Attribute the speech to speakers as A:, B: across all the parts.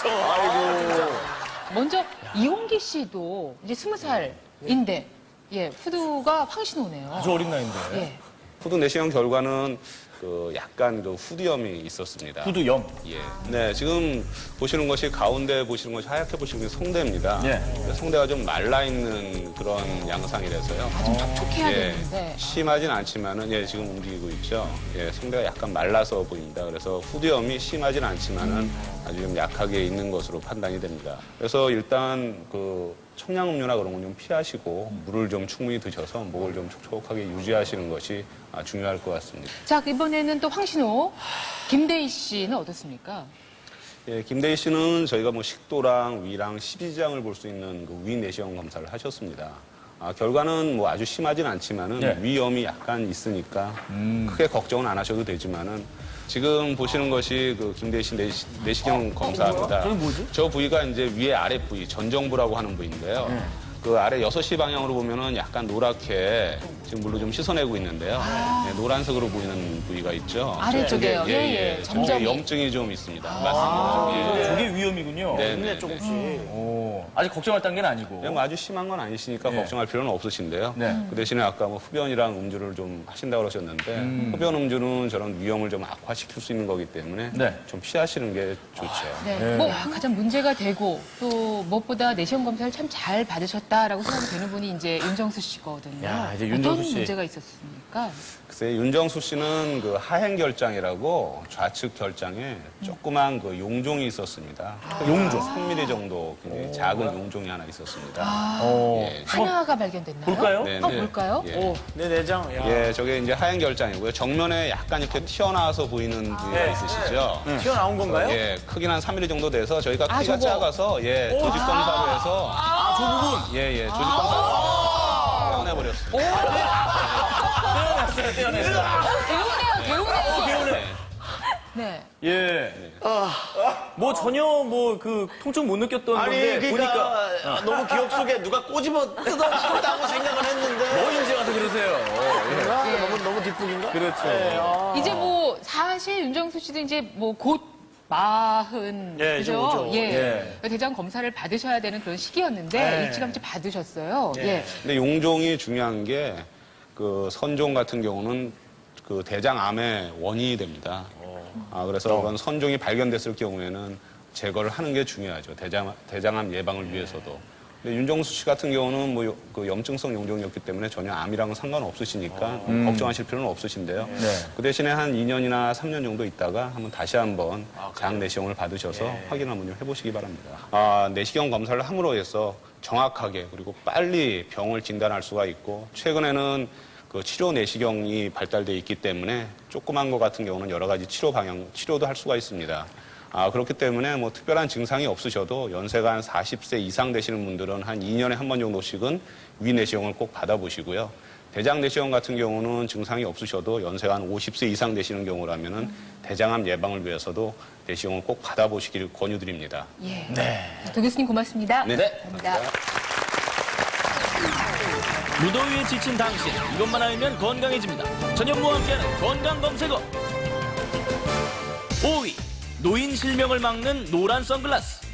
A: 아이고.
B: 먼저 이홍기 씨도 이제 20살인데 예, 후두가 황신호네요.
A: 아주 어린 나이인데.
B: 예.
C: 후두 내시경 결과는 약간 후두염이 있었습니다.
A: 후두염.
C: 예. 네, 지금 보시는 것이 가운데 보시는 것이 하얗게 보시는 것이 성대입니다.
A: 예.
C: 성대가 좀 말라 있는 그런 양상이라서요.
B: 좀 촉촉해야
C: 예,
B: 되는데.
C: 심하진 않지만은 예, 지금 움직이고 있죠. 예, 성대가 약간 말라서 보입니다. 그래서 후두염이 심하진 않지만은 아주 좀 약하게 있는 것으로 판단이 됩니다. 그래서 일단 청량음료나 그런 건 좀 피하시고 물을 좀 충분히 드셔서 목을 좀 촉촉하게 유지하시는 것이 중요할 것 같습니다.
B: 자, 이번에는 또 황신호 김대희 씨는 어떻습니까?
C: 예, 김대희 씨는 저희가 식도랑 위랑 십이지장을 볼 수 있는 위 내시경 검사를 하셨습니다. 결과는 아주 심하진 않지만은
A: 네.
C: 위염이 약간 있으니까 크게 걱정은 안 하셔도 되지만은 지금 보시는 것이 김대희 씨 내시경 검사입니다.
A: 저게 뭐지?
C: 저 부위가 이제 위의 아래 부위, 전정부라고 하는 부위인데요. 그 아래 6시 방향으로 보면은 약간 노랗게 지금 물로 좀 씻어내고 있는데요. 네, 노란색으로 보이는 부위가 있죠.
B: 아래쪽에요.
C: 예,
B: 예, 예. 점점이.
C: 염증이 좀 있습니다. 맞습니다. 예.
A: 저게 위험이군요.
C: 네, 네,
D: 조금씩.
A: 아직 걱정할 단계는 아니고.
C: 네, 아주 심한 건 아니시니까
A: 네.
C: 걱정할 필요는 없으신데요.
A: 네.
C: 그 대신에 아까 흡연이랑 음주를 좀 하신다고 그러셨는데 흡연, 음주는 저런 위험을 좀 악화시킬 수 있는 거기 때문에
A: 네.
C: 좀 피하시는 게 좋죠.
B: 네. 뭐 가장 문제가 되고 또 무엇보다 내시경 검사를 참 잘 받으셨다라고 생각이 되는 분이 이제 윤정수 씨거든요.
A: 야, 이제 윤정수 씨.
B: 어떤 문제가 있었습니까?
C: 글쎄, 윤정수 씨는 하행결장이라고 좌측 결장에 조그만 용종이 있었습니다.
A: 용종?
C: 3mm 정도 굉장히 작은 용종이 하나 있었습니다. 예,
B: 하나가 발견됐나요?
A: 볼까요?
C: 네,
B: 한번
C: 네.
B: 볼까요?
C: 예.
D: 오, 내 내장. 야.
C: 예, 저게 이제 하행결장이고요. 정면에 약간 이렇게 튀어나와서 보이는 부위가 있으시죠?
D: 튀어나온 건가요?
C: 예, 크기는 한 3mm 정도 돼서 저희가
B: 아,
C: 키가
B: 저거.
C: 작아서 조직 검사로 해서
A: 저 부분.
C: 조직 검사로 떼어내버렸습니다.
A: 떼어냈어요.
B: 대우네요. 네.
A: 예. 뭐 전혀 통증 못 느꼈던
D: 아니,
A: 건데 보니까
D: 그러니까 너무 기억 속에 누가 꼬집어 뜯어먹었다고 생각을 했는데.
A: 뭐인지 와서 그러세요.
D: 너무 뒷북인가?
A: 그렇죠.
B: 이제 사실 윤정수 씨도 이제 곧 40,
D: 예,
B: 그죠?
D: 그죠.
A: 예.
B: 대장 검사를 받으셔야 되는 그런 시기였는데 일찌감치 받으셨어요. 예.
C: 근데 용종이 중요한 게 선종 같은 경우는 대장암의 원인이 됩니다. 그래서 그런 선종이 발견됐을 경우에는 제거를 하는 게 중요하죠. 대장암 예방을 위해서도. 근데 윤정수 씨 같은 경우는 염증성 용종이었기 때문에 전혀 암이랑은 상관없으시니까 걱정하실 필요는 없으신데요.
A: 네.
C: 그 대신에 한 2년이나 3년 정도 있다가 한번 장 내시경을 받으셔서 확인 한번 좀 해보시기 바랍니다. 내시경 검사를 함으로 해서 정확하게 그리고 빨리 병을 진단할 수가 있고 최근에는 치료 내시경이 발달돼 있기 때문에 조그만 것 같은 경우는 여러 가지 치료도 할 수가 있습니다. 그렇기 때문에 특별한 증상이 없으셔도 연세가 한 40세 이상 되시는 분들은 한 2년에 한 번 정도씩은 위 내시경을 꼭 받아보시고요. 대장 내시경 같은 경우는 증상이 없으셔도 연세가 한 50세 이상 되시는 경우라면은 대장암 예방을 위해서도 내시경을 꼭 받아보시기를 권유드립니다.
B: 예. 네. 도 교수님 고맙습니다.
C: 네.
B: 감사합니다.
E: 무더위에 지친 당신, 이것만 알면 건강해집니다. 전현무와 함께하는 건강검색어 5위, 노인 실명을 막는 노란 선글라스.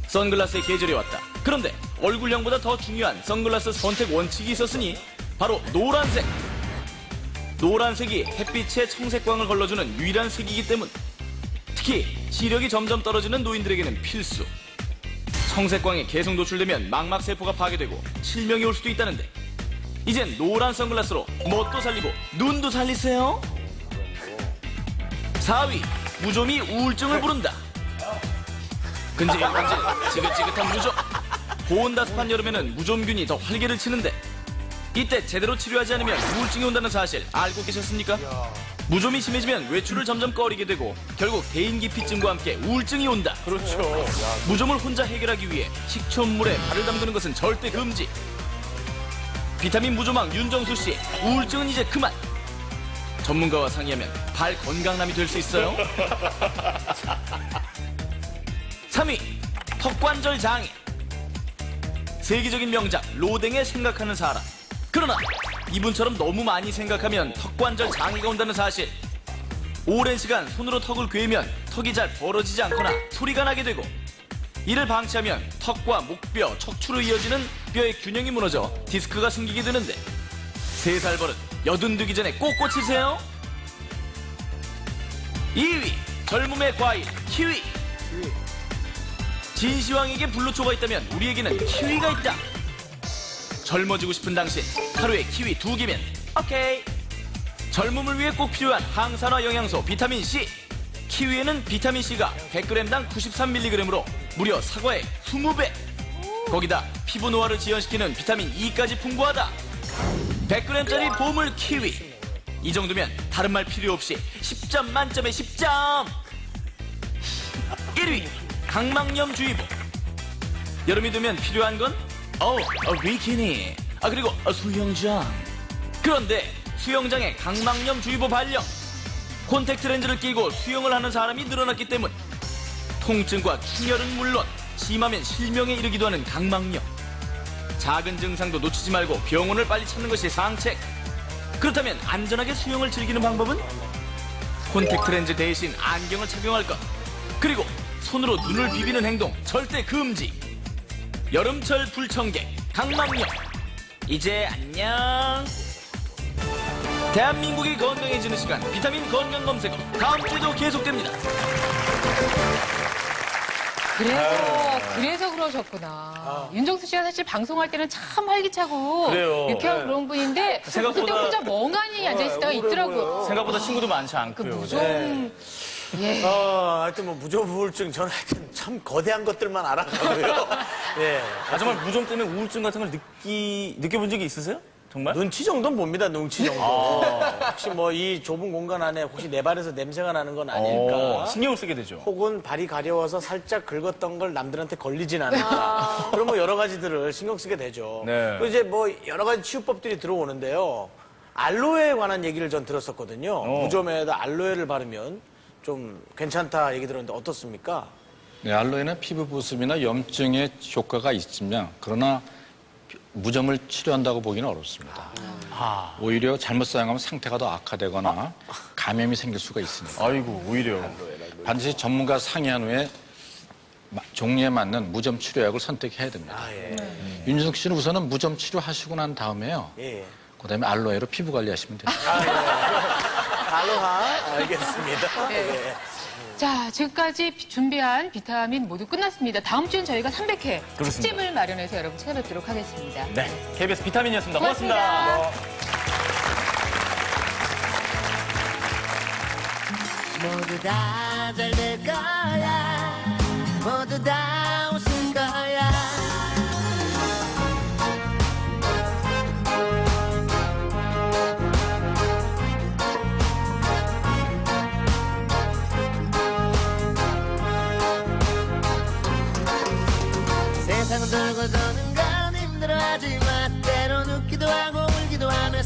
E: 선글라스의 계절이 왔다. 그런데 얼굴형보다 더 중요한 선글라스 선택 원칙이 있었으니 바로 노란색. 노란색이 햇빛에 청색광을 걸러주는 유일한 색이기 때문. 특히 시력이 점점 떨어지는 노인들에게는 필수. 청색광에 계속 노출되면 망막세포가 파괴되고 실명이 올 수도 있다는데 이젠 노란 선글라스로 멋도 살리고 눈도 살리세요. 4위, 무좀이 우울증을 부른다. 근질근질 지긋지긋한 무좀. 고온다습한 여름에는 무좀균이 더 활개를 치는데 이때 제대로 치료하지 않으면 우울증이 온다는 사실 알고 계셨습니까? 무좀이 심해지면 외출을 점점 꺼리게 되고 결국 대인기피증과 함께 우울증이 온다.
A: 그렇죠.
E: 무좀을 혼자 해결하기 위해 식초물에 발을 담그는 것은 절대 금지. 비타민 무조망 윤정수 씨, 우울증은 이제 그만. 전문가와 상의하면 발 건강남이 될 수 있어요. 3위, 턱관절 장애. 세계적인 명작 로댕에 생각하는 사람. 그러나 이분처럼 너무 많이 생각하면 턱관절 장애가 온다는 사실. 오랜 시간 손으로 턱을 괴면 턱이 잘 벌어지지 않거나 소리가 나게 되고 이를 방치하면 턱과 목뼈, 척추로 이어지는 뼈의 균형이 무너져 디스크가 생기게 되는데 3살 버릇 여든 되기 전에 꼭 고치세요. 2위 젊음의 과일 키위. 진시황에게 블루초가 있다면 우리에게는 키위가 있다. 젊어지고 싶은 당신 하루에 키위 2개면 오케이. 젊음을 위해 꼭 필요한 항산화 영양소 비타민C. 키위에는 비타민C가 100g당 93mg으로 무려 사과의 20배. 거기다 피부 노화를 지연시키는 비타민 E까지 풍부하다. 100g짜리 보물 키위. 이 정도면 다른 말 필요 없이 10점 만점에 10점. 1위 강막염 주의보. 여름이 되면 필요한 건 비키니 그리고 수영장. 그런데 수영장에 강막염 주의보 발령. 콘택트 렌즈를 끼고 수영을 하는 사람이 늘어났기 때문 통증과 충혈은 물론 심하면 실명에 이르기도 하는 강막염. 작은 증상도 놓치지 말고 병원을 빨리 찾는 것이 상책. 그렇다면 안전하게 수영을 즐기는 방법은? 콘택트 렌즈 대신 안경을 착용할 것. 그리고 손으로 눈을 비비는 행동 절대 금지. 여름철 불청객 강막염 이제 안녕. 대한민국이 건강해지는 시간 비타민 건강 검색어 다음 주에도 계속됩니다.
B: 그래서 그러셨구나. 윤정수 씨가 사실 방송할 때는 참 활기차고
A: 그래요.
B: 유쾌하고 그런 분인데
A: 생각보다-
B: 그때 혼자 멍하니 앉아있을 때가 있더라고요.
A: 생각보다 친구도 많지
B: 그
A: 않고요.
B: 무좀 예.
D: 하여튼 뭐 무좀우울증 저는 하여튼 참 거대한 것들만 알아가고요. 예.
A: 정말 무좀 때문에 우울증 같은 걸 느껴본 적이 있으세요? 정말?
D: 눈치 정도는 봅니다, 눈치 정도. 혹시 뭐 이 좁은 공간 안에 혹시 내 발에서 냄새가 나는 건 아닐까?
A: 신경을 쓰게 되죠.
D: 혹은 발이 가려워서 살짝 긁었던 걸 남들한테 걸리진 않을까? 그런 뭐 여러 가지들을 신경 쓰게 되죠.
A: 네.
D: 그리고 이제 뭐 여러 가지 치유법들이 들어오는데요. 알로에에 관한 얘기를 전 들었었거든요. 무좀에다 알로에를 바르면 좀 괜찮다 얘기 들었는데 어떻습니까?
F: 네, 알로에는 피부 부습이나 염증에 효과가 있으며 그러나 무좀을 치료한다고 보기는 어렵습니다. 오히려 잘못 사용하면 상태가 더 악화되거나 감염이 생길 수가 있습니다.
A: 아이고, 오히려.
F: 반드시 전문가 상의한 후에 종류에 맞는 무좀 치료약을 선택해야 됩니다. 윤준석 씨는 우선은 무좀 치료하시고 난 다음에요.
D: 예.
F: 그다음에 알로에로 피부 관리하시면 됩니다.
D: 알로하 알겠습니다. 예.
B: 자, 지금까지 준비한 비타민 모두 끝났습니다. 다음 주엔 저희가 300회
A: 그렇습니다.
B: 특집을 마련해서 여러분 찾아뵙도록 하겠습니다.
A: 네. KBS 비타민이었습니다.
B: 고맙습니다.
G: 모두 다 잘 될 거야. 모두 다 웃을 거야. 세상은 돌고 도는 건 힘들어하지만 때론 웃기도 하고 울기도 하며